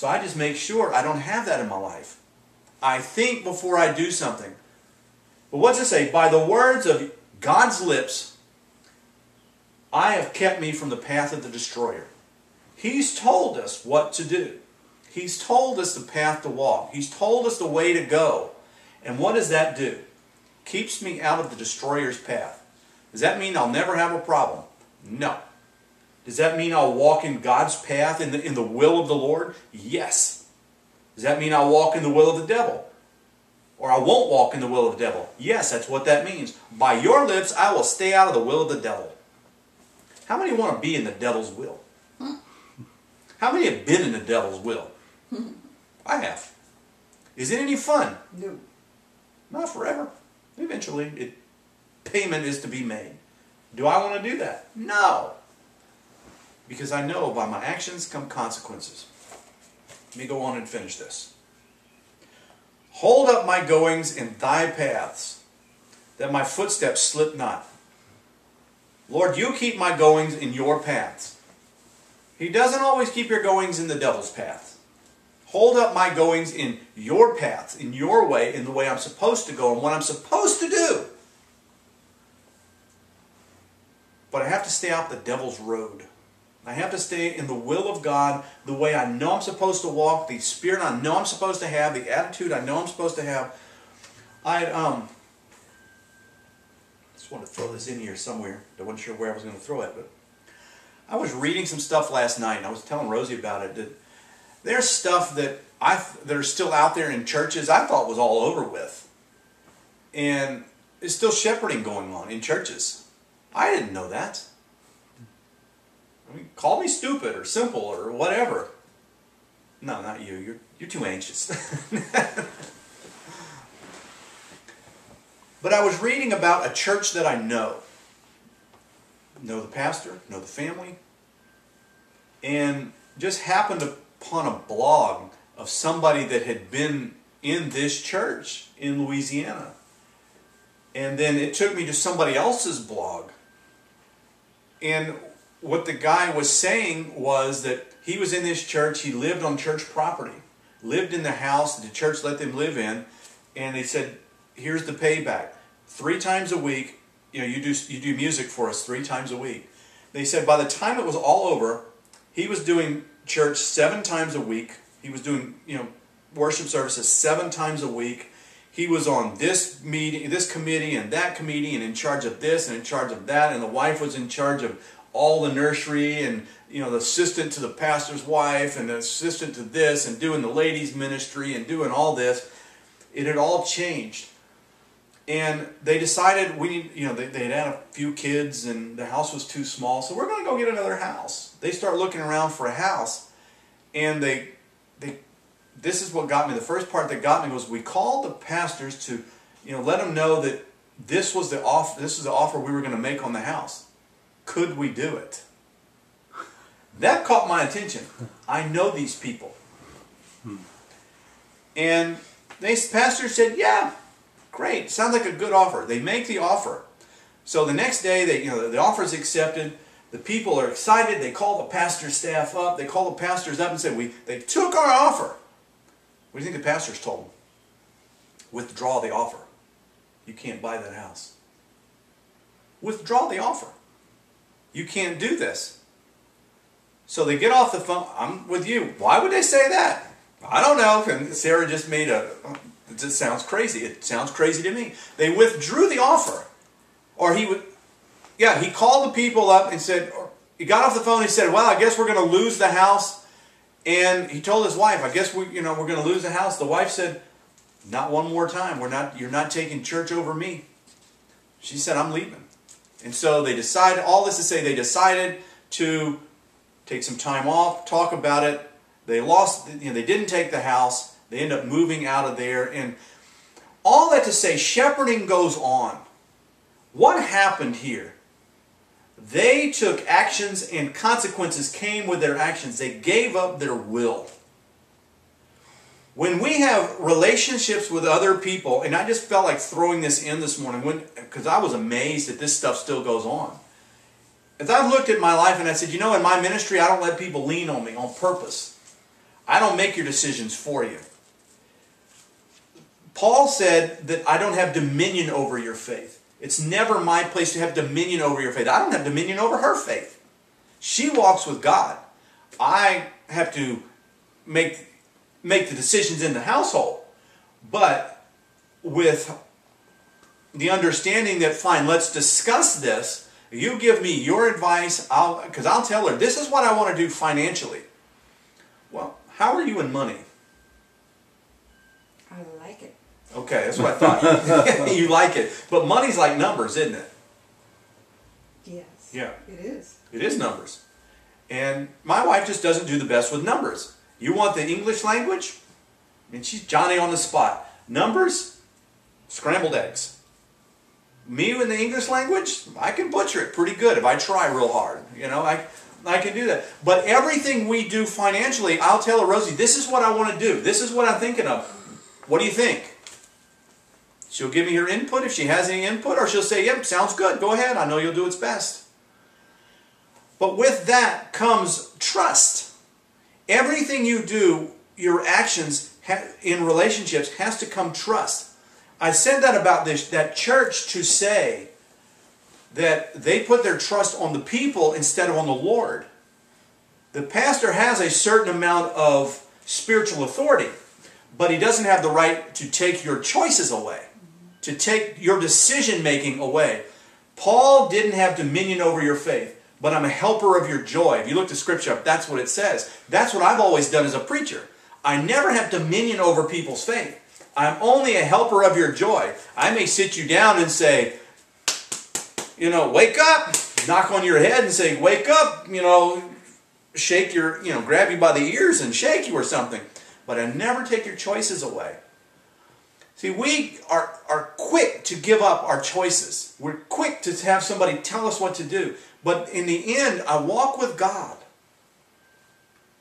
So I just make sure I don't have that in my life. I think before I do something. But what's it say? By the words of God's lips, I have kept me from the path of the destroyer. He's told us what to do. He's told us the path to walk. He's told us the way to go. And what does that do? Keeps me out of the destroyer's path. Does that mean I'll never have a problem? No. Does that mean I'll walk in God's path, in the will of the Lord? Yes. Does that mean I'll walk in the will of the devil? Or I won't walk in the will of the devil? Yes, that's what that means. By your lips, I will stay out of the will of the devil. How many want to be in the devil's will? How many have been in the devil's will? I have. Is it any fun? No. Not forever. Eventually, payment is to be made. Do I want to do that? No. Because I know by my actions come consequences. Let me go on and finish this. Hold up my goings in thy paths, that my footsteps slip not. Lord, you keep my goings in your paths. He doesn't always keep your goings in the devil's paths. Hold up my goings in your paths, in your way, in the way I'm supposed to go and what I'm supposed to do. But I have to stay out the devil's road. I have to stay in the will of God, the way I know I'm supposed to walk, the spirit I know I'm supposed to have, the attitude I know I'm supposed to have. I just wanted to throw this in here somewhere. I wasn't sure where I was going to throw it, but I was reading some stuff last night, and I was telling Rosie about it. That there's stuff that are still out there in churches I thought was all over with. And there's still shepherding going on in churches. I didn't know that. I mean, call me stupid or simple or whatever. No, not you. You're too anxious. But I was reading about a church that I know. Know the pastor, know the family, and just happened upon a blog of somebody that had been in this church in Louisiana. And then it took me to somebody else's blog. And what the guy was saying was that he was in this church, he lived on church property, lived in the house that the church let them live in, and they said, here's the payback. 3 times a week, you do music for us 3 times a week. They said by the time it was all over, he was doing church 7 times a week. He was doing, worship services 7 times a week. He was on this meeting, this committee and that committee, and in charge of this and in charge of that, and the wife was in charge of all the nursery, and the assistant to the pastor's wife, and the assistant to this, and doing the ladies' ministry, and doing all this. It had all changed. And they decided they had a few kids, and the house was too small, so we're going to go get another house. They start looking around for a house, and this is what got me. The first part that got me was we called the pastors to, let them know that this was the offer we were going to make on the house. Could we do it? That caught my attention. I know these people. And pastor said, yeah, great. Sounds like a good offer. They make the offer. So the next day, the offer is accepted. The people are excited. They call the pastor's staff up. They call the pastors up and said, they took our offer. What do you think the pastors told them? Withdraw the offer. You can't buy that house. Withdraw the offer. You can't do this. So they get off the phone. I'm with you. Why would they say that? I don't know. And Sarah just made it just sounds crazy. It sounds crazy to me. They withdrew the offer. Or he called the people up and said, he got off the phone and he said, well, I guess we're going to lose the house. And he told his wife, I guess we're going to lose the house. The wife said, not one more time. You're not taking church over me. She said, I'm leaving. And so they decided, all this to say, they decided to take some time off, talk about it. They they didn't take the house. They ended up moving out of there. And all that to say, shepherding goes on. What happened here? They took actions and consequences came with their actions. They gave up their will. When we have relationships with other people, and I just felt like throwing this in this morning because I was amazed that this stuff still goes on. As I've looked at my life and I said, in my ministry I don't let people lean on me on purpose. I don't make your decisions for you. Paul said that I don't have dominion over your faith. It's never my place to have dominion over your faith. I don't have dominion over her faith. She walks with God. I have to make the decisions in the household. But with the understanding that, fine, let's discuss this. You give me your advice, because I'll tell her, this is what I want to do financially. Well, how are you in money? I like it. Okay, that's what I thought. You like it. But money's like numbers, isn't it? Yes. Yeah. It is. It is numbers. And my wife just doesn't do the best with numbers. You want the English language? I mean, she's Johnny on the spot. Numbers? Scrambled eggs. Me with the English language? I can butcher it pretty good if I try real hard. You know, I can do that. But everything we do financially, I'll tell her, Rosie, this is what I want to do. This is what I'm thinking of. What do you think? She'll give me her input if she has any input, or she'll say, yep, sounds good. Go ahead. I know you'll do its best. But with that comes trust. Everything you do, your actions in relationships has to come trust. I said that about that church to say that they put their trust on the people instead of on the Lord. The pastor has a certain amount of spiritual authority, but he doesn't have the right to take your choices away, to take your decision-making away. Paul didn't have dominion over your faith, but I'm a helper of your joy. If you look to Scripture, that's what it says. That's what I've always done as a preacher. I never have dominion over people's faith. I'm only a helper of your joy. I may sit you down and say, you know, wake up, knock on your head and say, wake up, you know, shake your, you know, grab you by the ears and shake you or something. But I never take your choices away. See, we are quick to give up our choices. We're quick to have somebody tell us what to do. But in the end, I walk with God.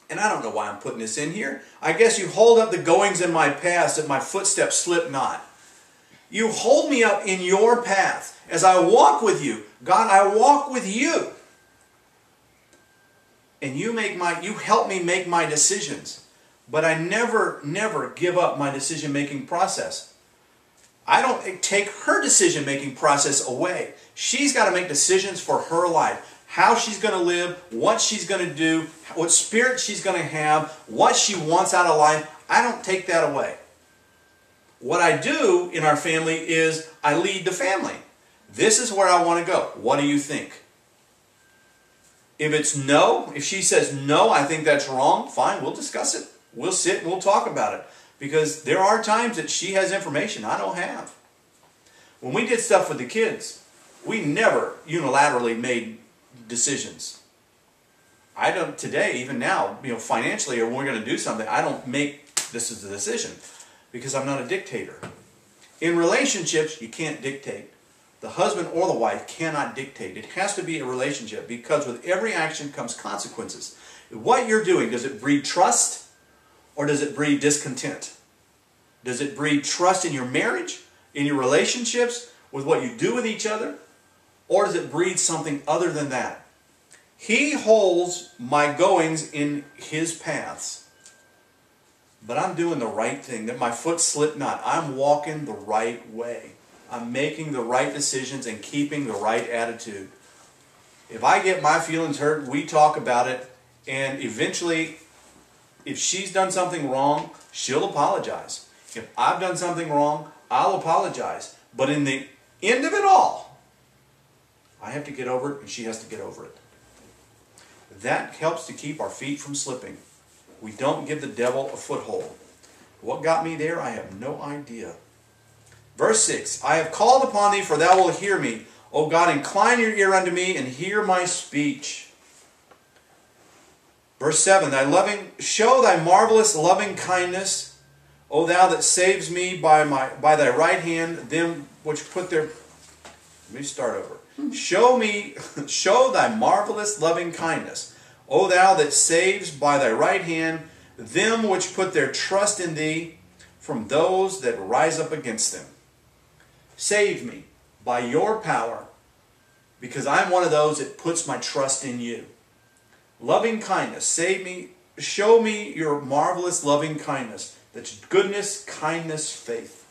And I don't know why I'm putting this in here. I guess you hold up the goings in my past that my footsteps slip not. You hold me up in your path. As I walk with you, God, I walk with you. And you help me make my decisions. But I never give up my decision-making process. I don't take her decision-making process away. She's got to make decisions for her life. How she's going to live, what she's going to do, what spirit she's going to have, what she wants out of life. I don't take that away. What I do in our family is I lead the family. This is where I want to go. What do you think? If it's no, if she says no, I think that's wrong, fine, we'll discuss it. We'll sit and we'll talk about it. Because there are times that she has information I don't have. When we did stuff with the kids, we never unilaterally made decisions. I don't today, even now, you know, financially, or when we're going to do something, I don't make this as a decision because I'm not a dictator. In relationships, you can't dictate. The husband or the wife cannot dictate. It has to be a relationship because with every action comes consequences. What you're doing, does it breed trust or does it breed discontent? Does it breed trust in your marriage, in your relationships, with what you do with each other? Or does it breed something other than that? He holds my goings in his paths. But I'm doing the right thing, that my foot slip not. I'm walking the right way. I'm making the right decisions and keeping the right attitude. If I get my feelings hurt, we talk about it, and eventually, if she's done something wrong, she'll apologize. If I've done something wrong, I'll apologize. But in the end of it all, I have to get over it, and she has to get over it. That helps to keep our feet from slipping. We don't give the devil a foothold. What got me there, I have no idea. Verse 6, I have called upon thee, for thou wilt hear me. O God, incline your ear unto me, and hear my speech. Verse 7, show thy marvelous loving kindness, O thou that saves me by thy right hand, them which put their... Let me start over. Show thy marvelous loving kindness, O thou that saves by thy right hand them which put their trust in thee from those that rise up against them. Save me by your power, because I'm one of those that puts my trust in you. Loving kindness, save me show me your marvelous loving kindness. That's goodness, kindness, faith.